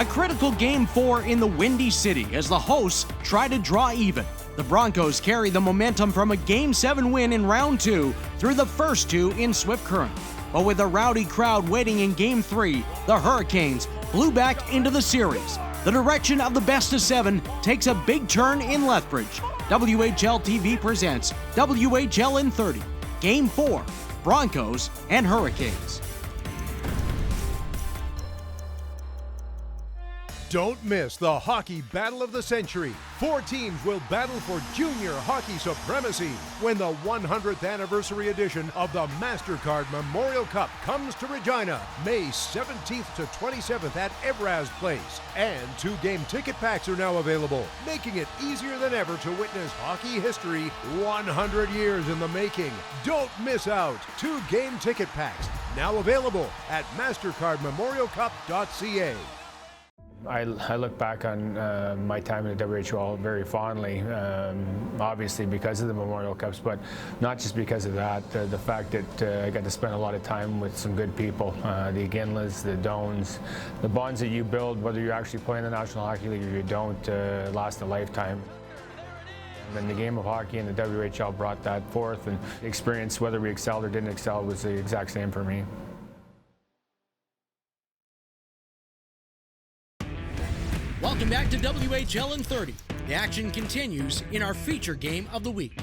A critical Game 4 in the Windy City as the hosts try to draw even. The Broncos carry the momentum from a Game 7 win in Round 2 through the first two in Swift Current. But with a rowdy crowd waiting in Game 3, the Hurricanes blew back into the series. The direction of the best of 7 takes a big turn in Lethbridge. WHL TV presents WHL in 30, Game 4, Broncos and Hurricanes. Don't miss the hockey battle of the century. 4 teams will battle for junior hockey supremacy when the 100th anniversary edition of the MasterCard Memorial Cup comes to Regina, May 17th to 27th at Evraz Place. And 2 game ticket packs are now available, making it easier than ever to witness hockey history 100 years in the making. Don't miss out. 2 game ticket packs now available at MasterCardMemorialCup.ca. I look back on my time in the WHL very fondly, obviously because of the Memorial Cups, but not just because of that. The fact that I got to spend a lot of time with some good people, the Ginlas, the Doans, the bonds that you build, whether you actually play in the National Hockey League or you don't, last a lifetime. And the game of hockey and the WHL brought that forth, and the experience, whether we excelled or didn't excel, was the exact same for me. Welcome back to WHL in 30. The action continues in our feature game of the week.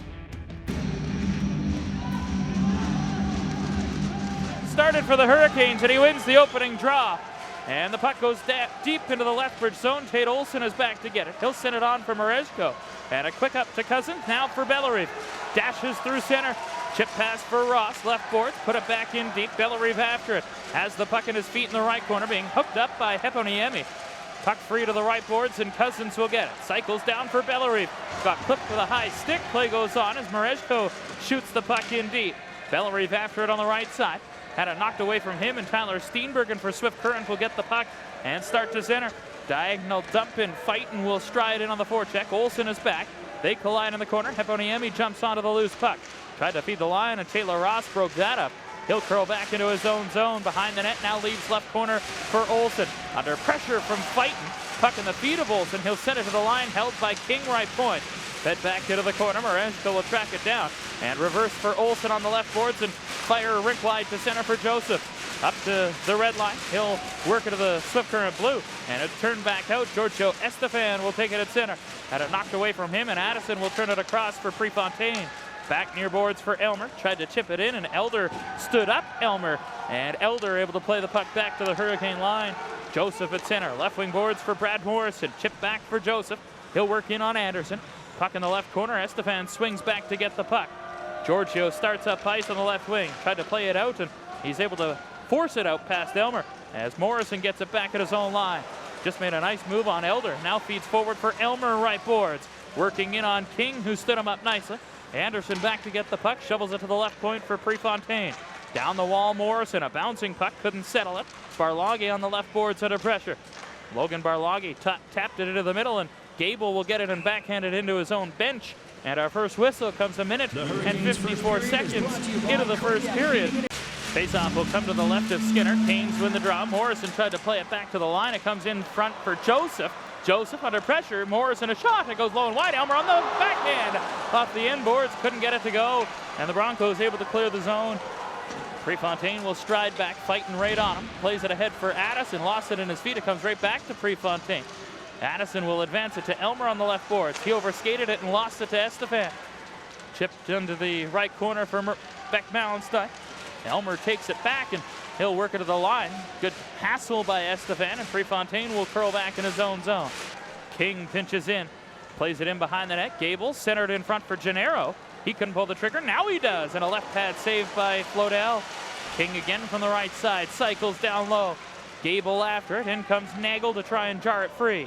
Started for the Hurricanes, and he wins the opening draw. And the puck goes deep into the Lethbridge zone. Tate Olson is back to get it. He'll send it on for Marejko. And a quick up to Cousins, now for Bellerive. Dashes through center. Chip pass for Ross, left boards, put it back in deep. Bellerive after it. Has the puck in his feet in the right corner, being hooked up by Heponiemi. Puck free to the right boards, and Cousins will get it. Cycles down for Bellerive. Got clipped with a high stick. Play goes on as Marejko shoots the puck in deep. Bellerive after it on the right side. Had it knocked away from him, and Tyler Steenbergen for Swift Current will get the puck and start to center. Diagonal dump in, fight, and will stride in on the forecheck. Olsen is back. They collide in the corner. Heponiemi jumps onto the loose puck. Tried to feed the line, and Taylor Ross broke that up. He'll curl back into his own zone. Behind the net now leaves left corner for Olsen. Under pressure from Fighton. Puck in the feet of Olsen. He'll send it to the line, held by King right point. Fed back into the corner. Marejko will track it down. And reverse for Olsen on the left boards and fire rink wide to center for Joseph. Up to the red line. He'll work it to the Swift Current blue. And it's turned back out. Giorgio Estefan will take it at center. Had it knocked away from him, and Addison will turn it across for Prefontaine. Back near boards for Elmer. Tried to chip it in, and Elder stood up Elmer. And Elder able to play the puck back to the Hurricane line. Joseph at center. Left wing boards for Brad Morrison. Chip back for Joseph. He'll work in on Anderson. Puck in the left corner. Estefan swings back to get the puck. Giorgio starts up ice on the left wing. Tried to play it out, and he's able to force it out past Elmer as Morrison gets it back at his own line. Just made a nice move on Elder. Now feeds forward for Elmer right boards. Working in on King, who stood him up nicely. Anderson back to get the puck, shovels it to the left point for Prefontaine. Down the wall, Morrison, a bouncing puck, couldn't settle it. Barloghi on the left boards under pressure. Logan Barloghi tapped it into the middle, and Gable will get it and backhand it into his own bench. And our first whistle comes a minute and 54 seconds into the first period. Faceoff will come to the left of Skinner. Canes win the draw. Morrison tried to play it back to the line. It comes in front for Joseph. Joseph under pressure. Morrison a shot. It goes low and wide. Elmer on the backhand off the end boards. Couldn't get it to go. And the Broncos able to clear the zone. Prefontaine will stride back, fighting right on him. Plays it ahead for Addison. Lost it in his feet. It comes right back to Prefontaine. Addison will advance it to Elmer on the left boards. He overskated it and lost it to Estefan. Chipped into the right corner for Beck Mallenstein. Elmer takes it back, and he'll work it to the line. Good hassle by Estefan, and Prefontaine will curl back in his own zone. King pinches in, plays it in behind the net. Gable centered in front for Gennaro. He couldn't pull the trigger. Now he does, and a left pad saved by Flodell. King again from the right side, cycles down low. Gable after it. In comes Nagel to try and jar it free.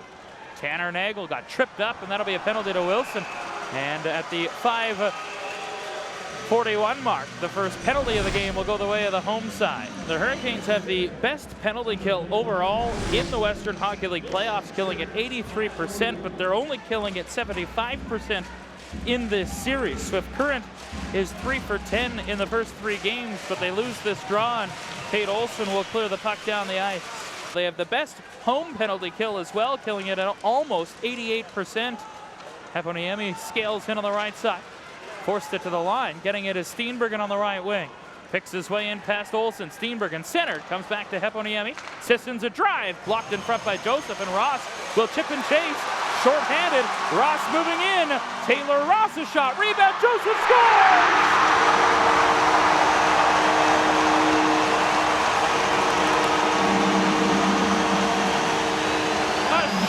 Tanner Nagel got tripped up, and that'll be a penalty to Wilson. And at the 5:41 mark, the first penalty of the game will go the way of the home side. The Hurricanes have the best penalty kill overall in the Western Hockey League playoffs, killing at 83%, but they're only killing at 75% in this series. Swift Current is 3 for 10 in the first 3 games, but they lose this draw, and Tate Olson will clear the puck down the ice. They have the best home penalty kill as well, killing it at almost 88%. Heponiemi scales in on the right side. Forced it to the line. Getting it is Steenbergen on the right wing. Picks his way in past Olsen. Steenbergen centered. Comes back to Heponiemi. Sissons a drive. Blocked in front by Joseph, and Ross will chip and chase. Short-handed. Ross moving in. Taylor Ross a shot. Rebound. Joseph scores!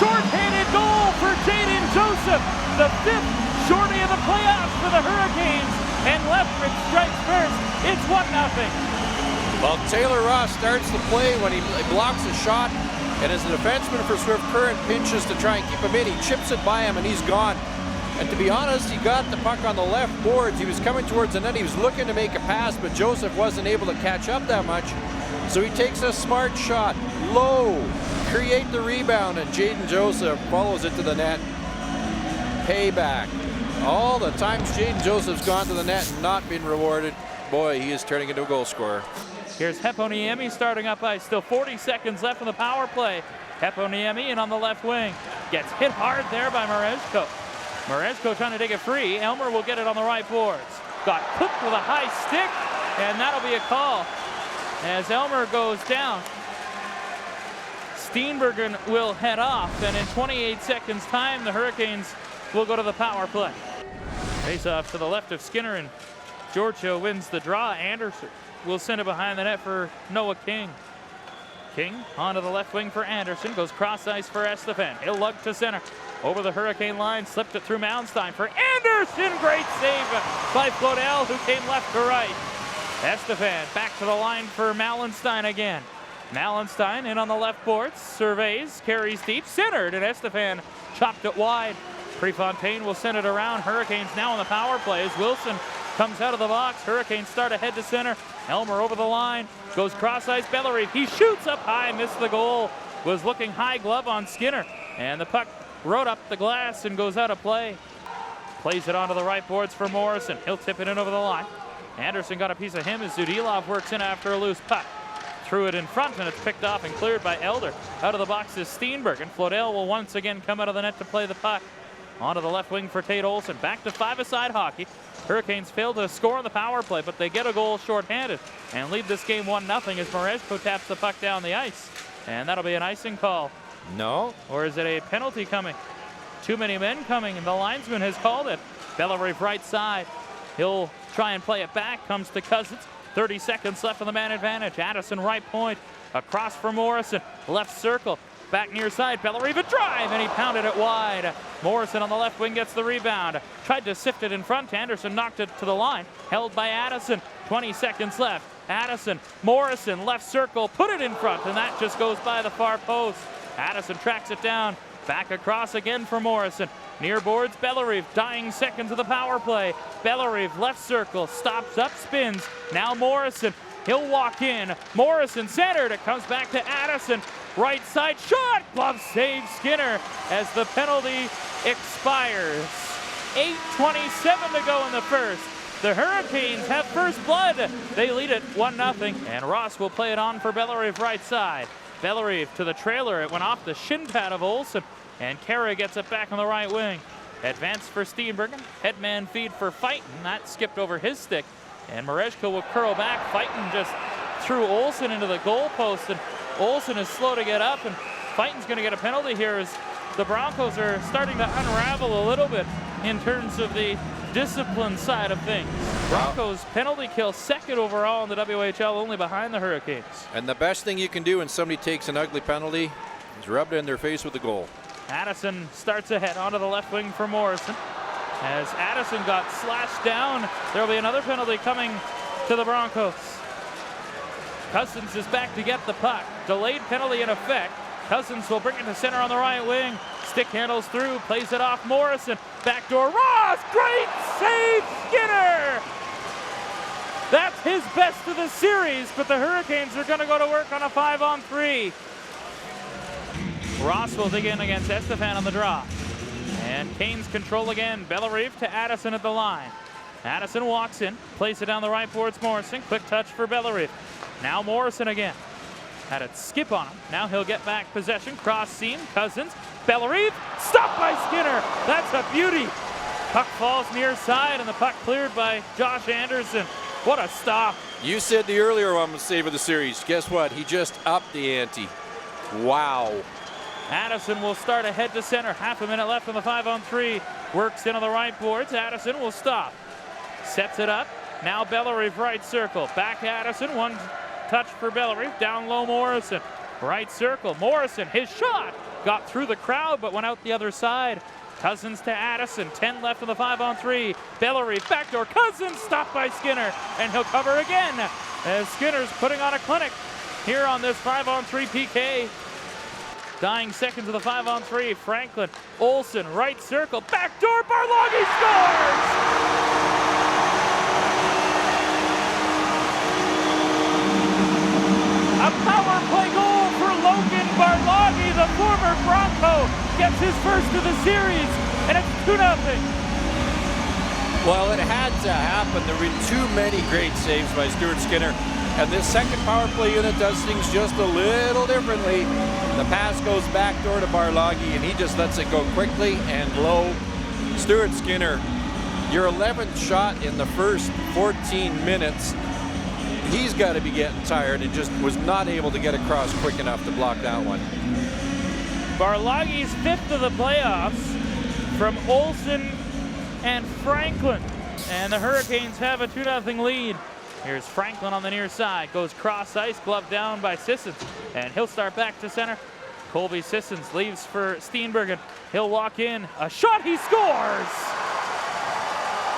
Short-handed goal for Jaden Joseph, the 5th shorty of the playoffs for the Hurricanes, and Lethbridge strikes first. It's 1-0. Well, Taylor Ross starts the play when he blocks a shot, and as the defenseman for Swift Current pinches to try and keep him in, he chips it by him and he's gone. And to be honest, he got the puck on the left boards. He was coming towards the net. He was looking to make a pass, but Joseph wasn't able to catch up that much. So he takes a smart shot, low, create the rebound, and Jaden Joseph follows it to the net. Payback. All the times Jaden Joseph's gone to the net and not been rewarded, boy, he is turning into a goal scorer. Here's Heponiemi starting up ice. Still 40 seconds left in the power play. Heponiemi in on the left wing. Gets hit hard there by Mareshko. Mareshko trying to take it free. Elmer will get it on the right boards. Got cooked with a high stick, and that'll be a call as Elmer goes down. Steenbergen will head off, and in 28 seconds time, the Hurricanes will go to the power play. Face off to the left of Skinner, and Giorgio wins the draw. Anderson will send it behind the net for Noah King. King onto the left wing for Anderson, goes cross ice for Estefan. He'll lug to center. Over the Hurricane line, slipped it through Malmstein for Anderson. Great save by Flodell, who came left to right. Estefan back to the line for Malmstein again. Malmstein in on the left boards, surveys, carries deep, centered, and Estefan chopped it wide. Prefontaine will send it around. Hurricanes now on the power play as Wilson comes out of the box. Hurricanes start ahead to center. Elmer over the line, goes cross ice. Bellery, he shoots up high, missed the goal. Was looking high glove on Skinner, and the puck rode up the glass and goes out of play. Plays it onto the right boards for Morrison. He'll tip it in over the line. Anderson got a piece of him as Zudilov works in after a loose puck. Threw it in front, and it's picked off and cleared by Elder. Out of the box is Steenberg, and Flodell will once again come out of the net to play the puck. Onto the left wing for Tate Olson. Back to five-a-side hockey. Hurricanes fail to score on the power play, but they get a goal shorthanded and lead this game 1-0 as Mareshko taps the puck down the ice. And that'll be an icing call. No. Or is it a penalty coming? Too many men coming, and the linesman has called it. Bellery right side. He'll try and play it back. Comes to Cousins. 30 seconds left on the man advantage. Addison right point. Across for Morrison. Left circle. Back near side. Bellery a drive, and he pounded it wide. Morrison on the left wing gets the rebound. Tried to sift it in front. Anderson knocked it to the line. Held by Addison. 20 seconds left. Addison, Morrison, left circle, put it in front, and that just goes by the far post. Addison tracks it down. Back across again for Morrison. Near boards, Bellery, dying seconds of the power play. Bellery, left circle, stops up, spins. Now Morrison, he'll walk in. Morrison centered, it comes back to Addison. Right side shot, glove save Skinner as the penalty expires. 8:27 to go in the first. The Hurricanes have first blood. They lead it 1-0, and Ross will play it on for Bellery right side. Bellery to the trailer. It went off the shin pad of Olsen, and Kara gets it back on the right wing. Advance for Steenbergen. Headman feed for Fighton. That skipped over his stick, and Mareshko will curl back. Fighton just threw Olsen into the goalpost, and Olsen is slow to get up, and Fighton's going to get a penalty here as the Broncos are starting to unravel a little bit in terms of the discipline side of things. Broncos penalty kill second overall in the WHL, only behind the Hurricanes. And the best thing you can do when somebody takes an ugly penalty is rub it in their face with a goal. Addison starts ahead onto the left wing for Morrison. As Addison got slashed down, there will be another penalty coming to the Broncos. Cousins is back to get the puck. Delayed penalty in effect. Cousins will bring it to center on the right wing. Stick handles through, plays it off Morrison. Backdoor Ross, great save Skinner! That's his best of the series, but the Hurricanes are going to go to work on a 5-on-3. Ross will dig in against Estefan on the draw. And Canes control again. Bellery to Addison at the line. Addison walks in, plays it down the right boards Morrison. Quick touch for Bellery. Now Morrison again. Had it skip on him. Now he'll get back possession. Cross seam. Cousins. Bellerive. Stopped by Skinner. That's a beauty. Puck falls near side, and the puck cleared by Josh Anderson. What a stop. You said the earlier one was save of the series. Guess what? He just upped the ante. Wow. Addison will start ahead to center. Half a minute left on the 5-on-3. Works in on the right boards. Addison will stop. Sets it up. Now Bellerive right circle. Back Addison. One touch for Bellerive. Down low Morrison. Right circle. Morrison. His shot got through the crowd but went out the other side. Cousins to Addison. 10 left on the 5-on-3. Bellerive backdoor. Cousins stopped by Skinner. And he'll cover again as Skinner's putting on a clinic here on this 5-on-3 PK. Dying seconds of the 5-on-3. Franklin. Olsen. Right circle. Backdoor. Barloggy scores! A power play goal for Logan Barloggy, the former Bronco, gets his first of the series, and it's 2-0. Well, it had to happen. There were too many great saves by Stuart Skinner, and this second power play unit does things just a little differently. The pass goes backdoor to Barloggy, and he just lets it go quickly and low. Stuart Skinner, your 11th shot in the first 14 minutes. He's got to be getting tired and just was not able to get across quick enough to block that one. Barloggy's 5th of the playoffs from Olsen and Franklin. And the Hurricanes have a 2-0 lead. Here's Franklin on the near side. Goes cross ice, glove down by Sissons. And he'll start back to center. Colby Sissons leaves for Steenbergen. He'll walk in. A shot, he scores!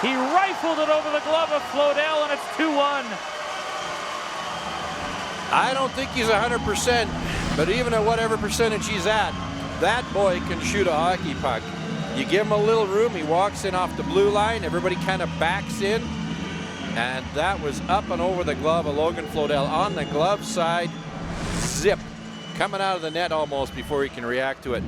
He rifled it over the glove of Flodell, and it's 2-1. I don't think he's 100%, but even at whatever percentage he's at, that boy can shoot a hockey puck. You give him a little room, he walks in off the blue line, everybody kind of backs in, and that was up and over the glove of Logan Flodell on the glove side. Zip, coming out of the net almost before he can react to it.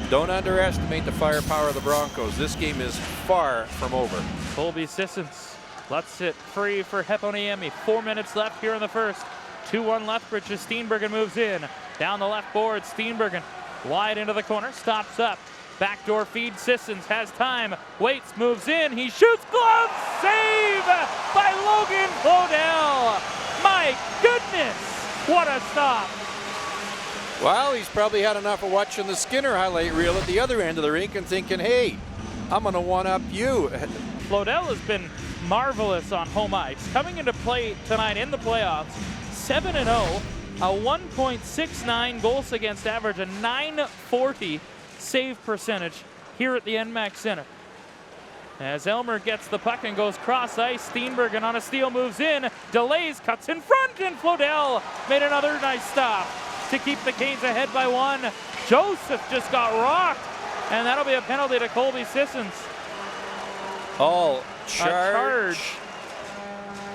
Don't underestimate the firepower of the Broncos. This game is far from over. Colby Sissons lets it free for Heponiemi. 4 minutes left here in the first. 2-1 Lethbridge as Steenbergen moves in. Down the left board, Steenbergen wide into the corner, stops up. Backdoor feed, Sissons has time, waits, moves in, he shoots, glove, save by Logan Flodell. My goodness, what a stop. Well, he's probably had enough of watching the Skinner highlight reel at the other end of the rink and thinking, hey, I'm going to one-up you. Flodell has been marvelous on home ice. Coming into play tonight in the playoffs, 7-0, a 1.69 goals against average, a 940 save percentage here at the NMAX Center. As Elmer gets the puck and goes cross ice, Steenbergen on a steal moves in, delays, cuts in front, and Flodell made another nice stop to keep the Canes ahead by 1. Joseph just got rocked, and that'll be a penalty to Colby Sissons. All charge.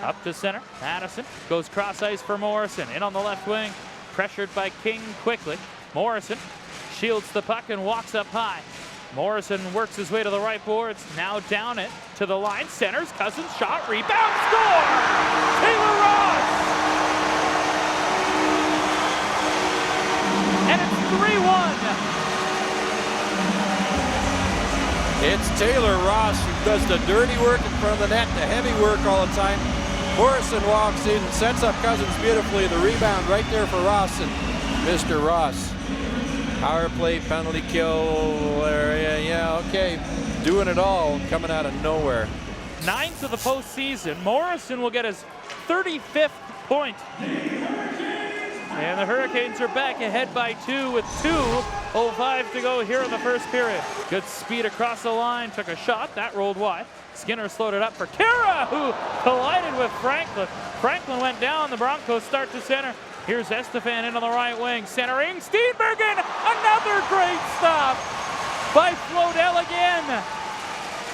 Up to center, Addison goes cross ice for Morrison, in on the left wing, pressured by King quickly. Morrison shields the puck and walks up high. Morrison works his way to the right boards, now down it to the line, centers, Cousins, shot, rebound, score! Taylor Ross! And it's 3-1. It's Taylor Ross who does the dirty work in front of the net, the heavy work all the time. Morrison walks in, sets up Cousins beautifully. The rebound right there for Ross, and Mr. Ross. Power play, penalty kill area, yeah, okay. Doing it all, coming out of nowhere. 9th of the postseason. Morrison will get his 35th point. And the Hurricanes are back ahead by 2 with 2:05 to go here in the first period. Good speed across the line, took a shot, that rolled wide. Skinner slowed it up for Kara, who collided with Franklin. Franklin went down, the Broncos start to center. Here's Estefan in on the right wing, centering, Steenbergen, another great stop by Flodell again.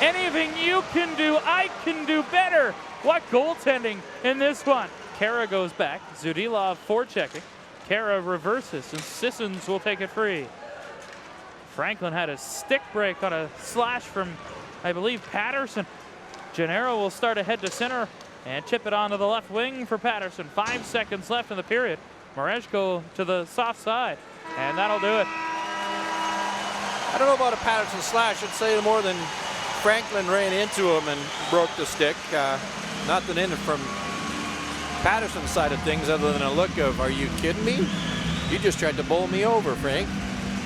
Anything you can do, I can do better. What goaltending in this one. Kara goes back, Zudilov forechecking. Kara reverses, and Sissons will take it free. Franklin had a stick break on a slash from, I believe, Patterson. Gennaro will start ahead to center and chip it onto the left wing for Patterson. 5 seconds left in the period. Mareshko to the soft side, and that'll do it. I don't know about a Patterson slash. I'd say more than Franklin ran into him and broke the stick. Nothing in it from Patterson's side of things other than a look of, are you kidding me? You just tried to bowl me over, Frank.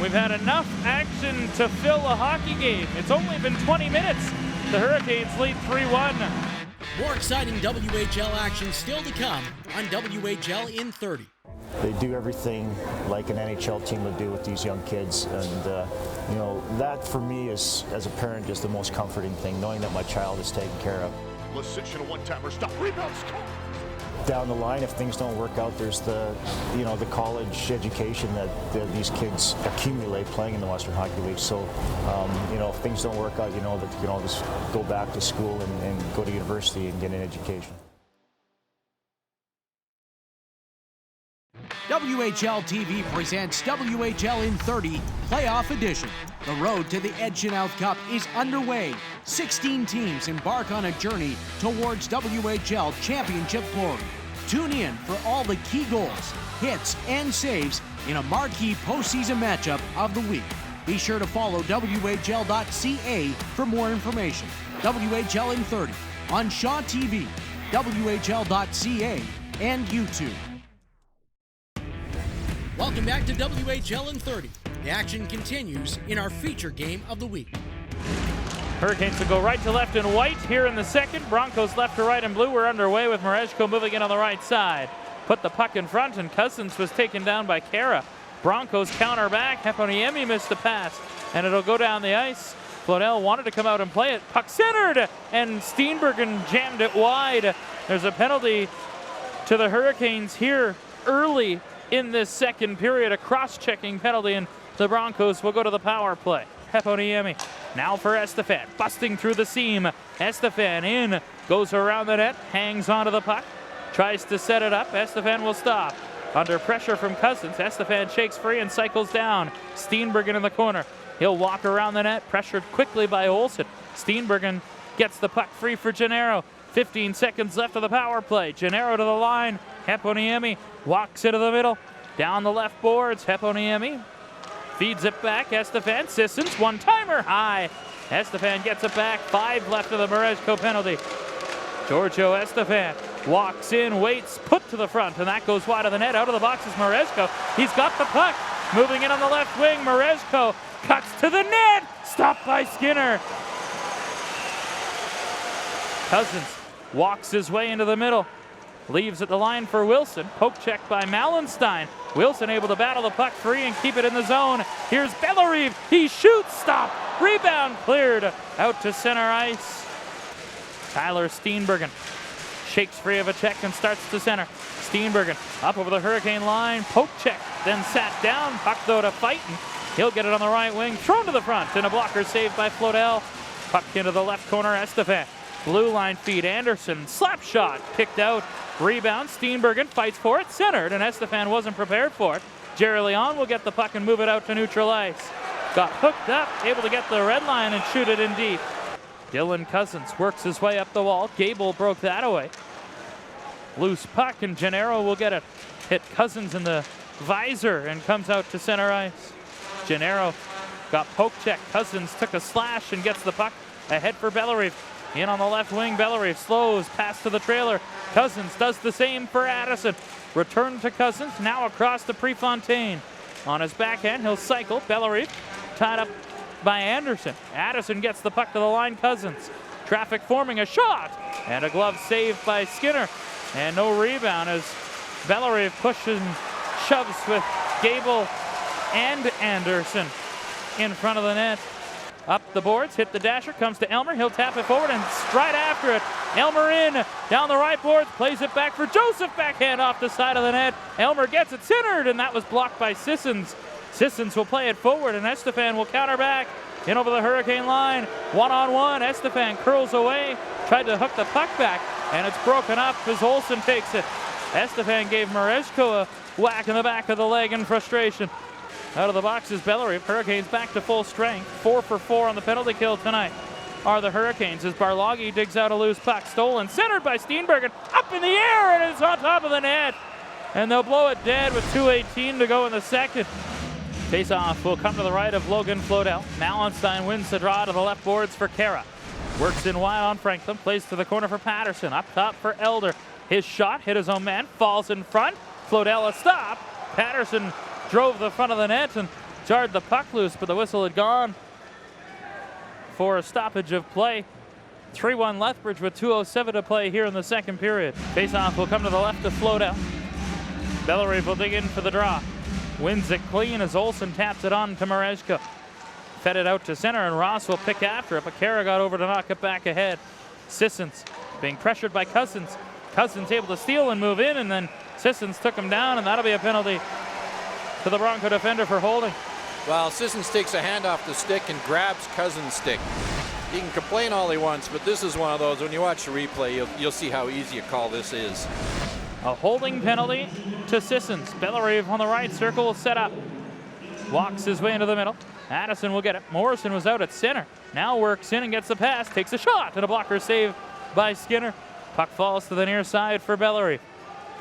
We've had enough action to fill a hockey game. It's only been 20 minutes. The Hurricanes lead 3-1. More exciting WHL action still to come on WHL in 30. They do everything like an NHL team would do with these young kids, and you know, that for me is, as a parent, is the most comforting thing, knowing that my child is taken care of. Lecition, a one-timer, stop, rebound, score! Down the line, if things don't work out, there's the, you know, the college education that these kids accumulate playing in the Western Hockey League. So, you know, if things don't work out, you know that you can always go back to school and go to university and get an education. WHL TV presents WHL in 30 Playoff Edition. The road to the Ed Chenault Cup is underway. 16 teams embark on a journey towards WHL championship glory. Tune in for all the key goals, hits, and saves in a marquee postseason matchup of the week. Be sure to follow WHL.ca for more information. WHL in 30 on Shaw TV, WHL.ca, and YouTube. Welcome back to WHL in 30. The action continues in our feature game of the week. Hurricanes will go right to left in white here in the second. Broncos left to right in blue. We're underway with Mareshko moving in on the right side. Put the puck in front, and Cousins was taken down by Kara. Broncos counter back. Heponiemi missed the pass, and it'll go down the ice. Flonell wanted to come out and play it. Puck centered, and Steenbergen jammed it wide. There's a penalty to the Hurricanes here early in this second period, a cross-checking penalty, and the Broncos will go to the power play. Heponiemi now for Estefan, busting through the seam. Estefan in, goes around the net, hangs onto the puck, tries to set it up. Estefan will stop. Under pressure from Cousins, Estefan shakes free and cycles down. Steenbergen in the corner. He'll walk around the net, pressured quickly by Olsen. Steenbergen gets the puck free for Gennaro. 15 seconds left of the power play. Gennaro to the line. Heponiemi walks into the middle. Down the left boards. Heponiemi feeds it back. Estefan, Sissons, one-timer high. Estefan gets it back. 5 left of the Mareshko penalty. Giorgio Estefan walks in, waits, put to the front, and that goes wide of the net. Out of the box is Mareshko. He's got the puck. Moving in on the left wing. Mareshko cuts to the net. Stopped by Skinner. Cousins walks his way into the middle. Leaves at the line for Wilson. Poke check by Malenstein. Wilson able to battle the puck free and keep it in the zone. Here's Bellerive. He shoots. Stop. Rebound cleared out to center ice. Tyler Steenbergen shakes free of a check and starts to center. Steenbergen up over the Hurricane line. Poke check. Then sat down. Puck though to fight. And he'll get it on the right wing. Thrown to the front. And a blocker saved by Flodell. Puck into the left corner. Estefan. Blue line feed. Anderson. Slap shot. Kicked out. Rebound. Steenbergen fights for it. Centered. And Estefan wasn't prepared for it. Jerry Leon will get the puck and move it out to neutral ice. Got hooked up. Able to get the red line and shoot it in deep. Dylan Cousins works his way up the wall. Gable broke that away. Loose puck, and Gennaro will get it. Hit Cousins in the visor and comes out to center ice. Gennaro got poke check. Cousins took a slash and gets the puck ahead for Bellerive. In on the left wing, Bellerive slows, pass to the trailer. Cousins does the same for Addison. Return to Cousins, now across to Prefontaine. On his backhand, he'll cycle. Bellerive tied up by Anderson. Addison gets the puck to the line. Cousins. Traffic forming, a shot, and a glove saved by Skinner. And no rebound as Bellerive pushes and shoves with Gable and Anderson in front of the net. Up the boards, hit the dasher, comes to Elmer. He'll tap it forward and stride after it. Elmer in, down the right boards, plays it back for Joseph. Backhand off the side of the net. Elmer gets it centered, and that was blocked by Sissons. Sissons will play it forward, and Estefan will counter back. In over the Hurricane line, one-on-one. Estefan curls away, tried to hook the puck back, and it's broken up as Olsen takes it. Estefan gave Mareshko a whack in the back of the leg in frustration. Out of the box is Bellerive. Hurricanes back to full strength. 4 for 4 on the penalty kill tonight are the Hurricanes as Barloggi digs out a loose puck. Stolen, centered by Steenbergen. Up in the air, and it's on top of the net. and they'll blow it dead with 2:18 to go in the second. Face-off will come to the right of Logan Flodell. Mallenstein wins the draw to the left boards for Kara. Works in wide on Franklin, plays to the corner for Patterson. Up top for Elder. His shot hit his own man, falls in front. Flodell a stop. Patterson drove the front of the net and jarred the puck loose, but the whistle had gone for a stoppage of play. 3-1 Lethbridge with 2:07 to play here in the second period. Face-off will come to the left of Flodell. Bellerive will dig in for the draw. Wins it clean as Olsen taps it on to Marejko. Fed it out to center, and Ross will pick after it, but Kara got over to knock it back ahead. Sissons being pressured by Cousins. Cousins able to steal and move in, and then Sissons took him down, and that'll be a penalty to the Bronco defender for holding. Well, Sissons takes a hand off the stick and grabs Cousins' stick. He can complain all he wants, but this is one of those, when you watch the replay, you'll see how easy a call this is. A holding penalty to Sissons. Bellerive on the right circle will set up. Walks his way into the middle. Addison will get it. Morrison was out at center. Now works in and gets the pass. Takes a shot and a blocker save by Skinner. Puck falls to the near side for Bellerive.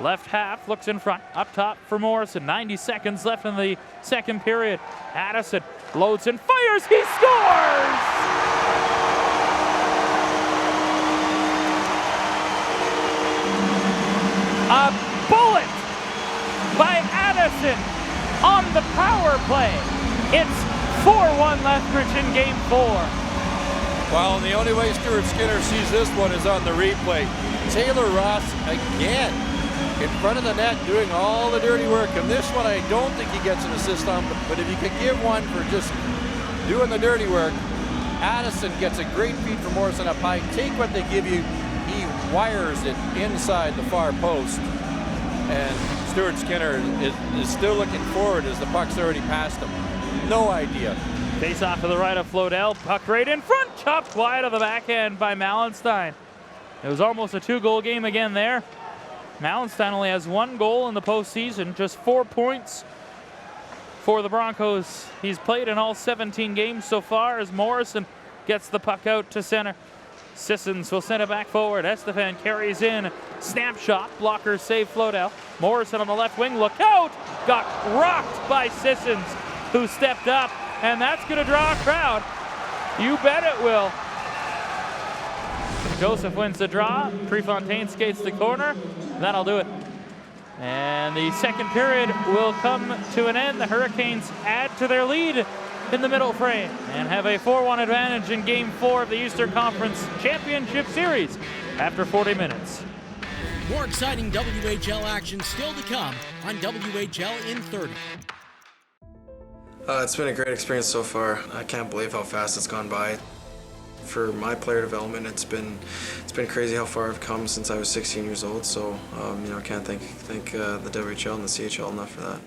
Left half looks in front. Up top for Morrison. 90 seconds left in the second period. Addison loads and fires. He scores! A bullet by Addison on the power play. It's 4-1 Lethbridge in game 4. Well, the only way Stuart Skinner sees this one is on the replay. Taylor Ross again in front of the net doing all the dirty work. And this one I don't think he gets an assist on, but if you could give one for just doing the dirty work, Addison gets a great feed from Morrison up high. Take what they give you. He wires it inside the far post. And Stuart Skinner is still looking forward as the puck's already past him. No idea. Face off to the right of Flodell. Puck right in front. Chopped wide of the backhand by Mallenstein. It was almost a 2-goal game again there. Mallenstein only has 1 goal in the postseason. Just 4 points for the Broncos. He's played in all 17 games so far as Morrison gets the puck out to center. Sissons will send it back forward. Estefan carries in. Snapshot. Blocker save Flodell. Morrison on the left wing. Look out! Got rocked by Sissons, who stepped up. And that's going to draw a crowd. You bet it will. Joseph wins the draw. Prefontaine skates the corner. That'll do it. And the second period will come to an end. The Hurricanes add to their lead in the middle frame and have a 4-1 advantage in Game 4 of the Eastern Conference Championship Series after 40 minutes. More exciting WHL action still to come on WHL in 30. It's been a great experience so far. I can't believe how fast it's gone by. For my player development, it's been crazy how far I've come since I was 16 years old. So I can't thank the WHL and the CHL enough for that.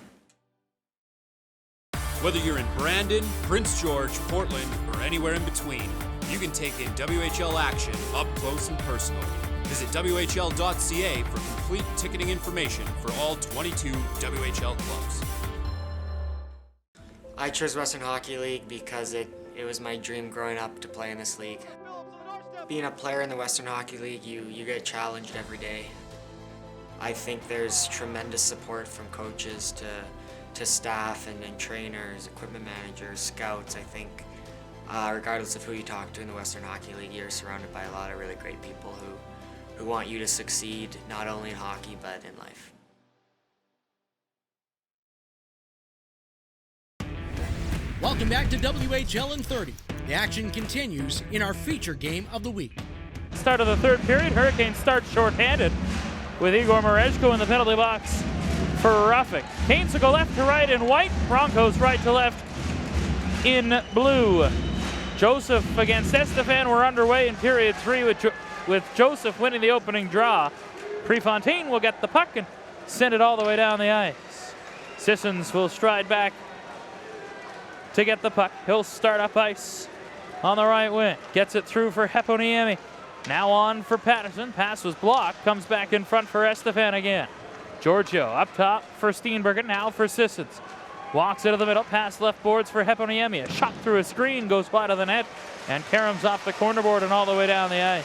Whether you're in Brandon, Prince George, Portland, or anywhere in between, you can take in WHL action up close and personal. Visit WHL.ca for complete ticketing information for all 22 WHL clubs. I chose Western Hockey League because it was my dream growing up to play in this league. Being a player in the Western Hockey League, you get challenged every day. I think there's tremendous support from coaches to staff and trainers, equipment managers, scouts. I think regardless of who you talk to in the Western Hockey League, you're surrounded by a lot of really great people who want you to succeed, not only in hockey, but in life. Welcome back to WHL in 30. The action continues in our feature game of the week. Start of the third period, Hurricanes start shorthanded with Igor Marejko in the penalty box for roughing. Canes will go left to right in white, Broncos right to left in blue. Joseph against Estefan. We're underway in period 3 with Joseph winning the opening draw. Prefontaine will get the puck and send it all the way down the ice. Sissons will stride back to get the puck. He'll start up ice on the right wing. Gets it through for Heponiemi. Now on for Patterson. Pass was blocked. Comes back in front for Estefan again. Giorgio up top for Steenbergen. Now for Sissons. Walks into the middle. Pass left boards for Heponiemi. A shot through a screen. Goes wide of the net. And Karam's off the corner board and all the way down the ice.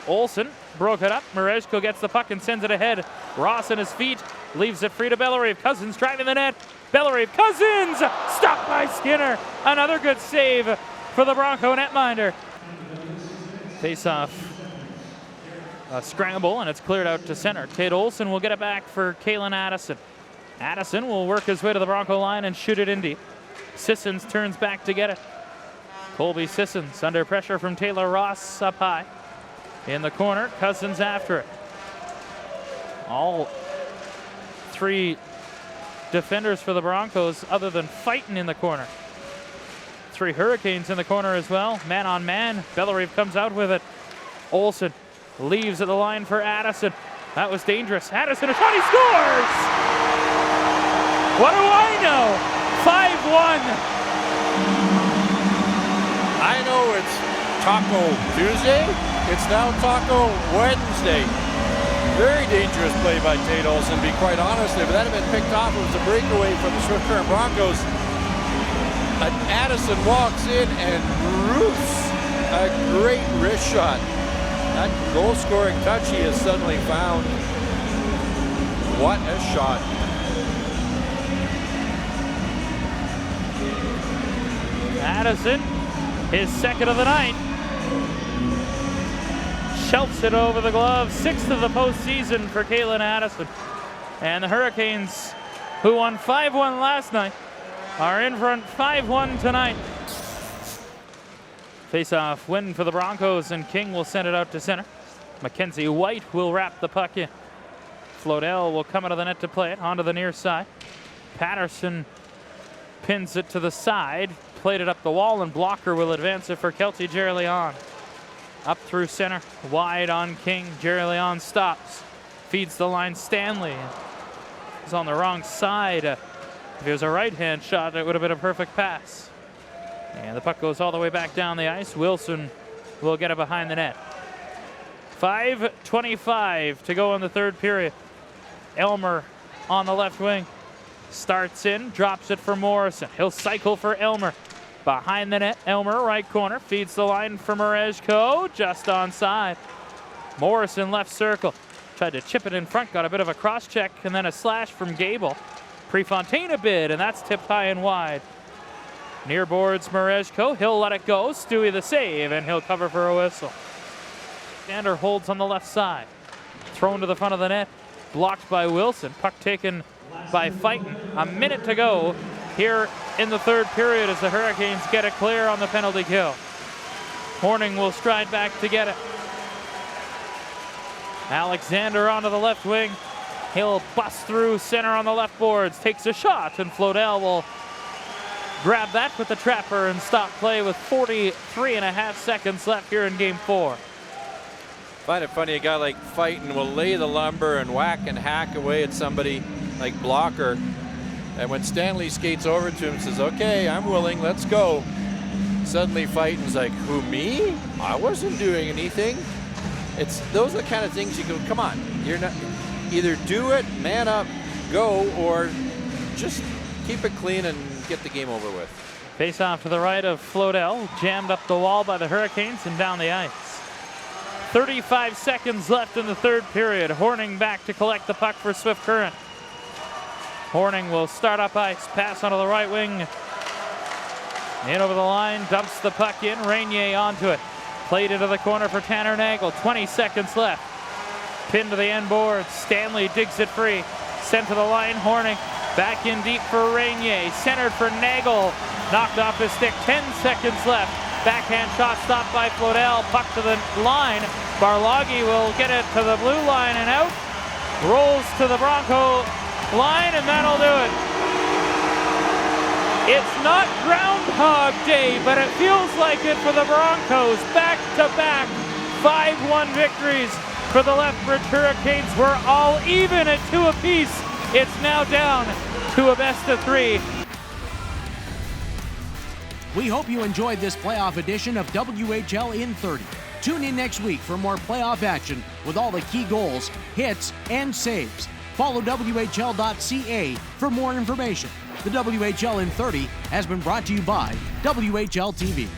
Olsen broke it up. Marejko gets the puck and sends it ahead. Ross on his feet Leaves it free to Bellerive. Cousins driving the net. Bellerive. Cousins! Stopped by Skinner. Another good save for the Bronco netminder. Face-off. A scramble, and it's cleared out to center. Tate Olson will get it back for Kalen Addison. Addison will work his way to the Bronco line and shoot it in deep. Sissons turns back to get it. Colby Sissons under pressure from Taylor Ross up high. In the corner, Cousins after it. All three defenders for the Broncos other than Fighton in the corner. Three Hurricanes in the corner as well. Man on man. Bellerive comes out with it. Olson leaves at the line for Addison. That was dangerous. Addison, a shot, he scores! What do I know? 5-1. I know it's Taco Tuesday. It's now Taco Wednesday. Very dangerous play by Tate Olson, to be quite honest. If that had been picked off, it was a breakaway from the Swift Current Broncos. And Addison walks in and roofs a great wrist shot. That goal-scoring touch he has suddenly found. What a shot. Addison, his second of the night. Shelps it over the glove. Sixth of the postseason for Kalen Addison. And the Hurricanes, who won 5-1 last night, are in front 5-1 tonight. Face-off win for the Broncos, and King will send it out to center. Mackenzie White will wrap the puck in. Flodell will come out of the net to play it onto the near side. Patterson pins it to the side, played it up the wall, and Blocker will advance it for Kelty Gerleon. Up through center, wide on King. Gerleon stops, feeds the line. Stanley is on the wrong side. If it was a right-hand shot, it would have been a perfect pass. And the puck goes all the way back down the ice. Wilson will get it behind the net. 5:25 to go in the third period. Elmer on the left wing. Starts in, drops it for Morrison. He'll cycle for Elmer. Behind the net, Elmer, right corner, feeds the line for Merezko, just onside. Morrison left circle. Tried to chip it in front, got a bit of a cross-check, and then a slash from Gable. Prefontaine a bid, and that's tipped high and wide. Near boards Merezko, he'll let it go. Stewie the save, and he'll cover for a whistle. Sander holds on the left side. Thrown to the front of the net, blocked by Wilson. Puck taken by Fighton. A minute to go here in the third period as the Hurricanes get it clear on the penalty kill. Horning will stride back to get it. Alexander onto the left wing. He'll bust through center on the left boards, takes a shot, and Flodell will grab that with the trapper and stop play with 43.5 seconds left here in game 4. Find it funny, a guy like Fighton will lay the lumber and whack and hack away at somebody like Blocker. And when Stanley skates over to him and says, okay, I'm willing, let's go. Suddenly Fighton's like, who, me? I wasn't doing anything. Those are the kind of things you go, come on, you're not, either do it, man up, go, or just keep it clean and get the game over with. Face off to the right of Flodell, jammed up the wall by the Hurricanes and down the ice. 35 seconds left in the third period. Horning back to collect the puck for Swift Current. Horning will start up ice, pass onto the right wing. In over the line, dumps the puck in, Rainier onto it. Played into the corner for Tanner Nagel, 20 seconds left. Pinned to the end board, Stanley digs it free. Sent to the line, Horning. Back in deep for Rainier, centered for Nagel. Knocked off his stick, 10 seconds left. Backhand shot stopped by Flodell, puck to the line. Barloggi will get it to the blue line and out. Rolls to the Bronco line, and that'll do it. It's not Groundhog Day, but it feels like it for the Broncos. Back-to-back 5-1 victories for the Lethbridge Hurricanes. We're all even at 2 apiece. It's now down to a best-of-3. We hope you enjoyed this playoff edition of WHL in 30. Tune in next week for more playoff action with all the key goals, hits, and saves. Follow WHL.ca for more information. The WHL in 30 has been brought to you by WHL TV.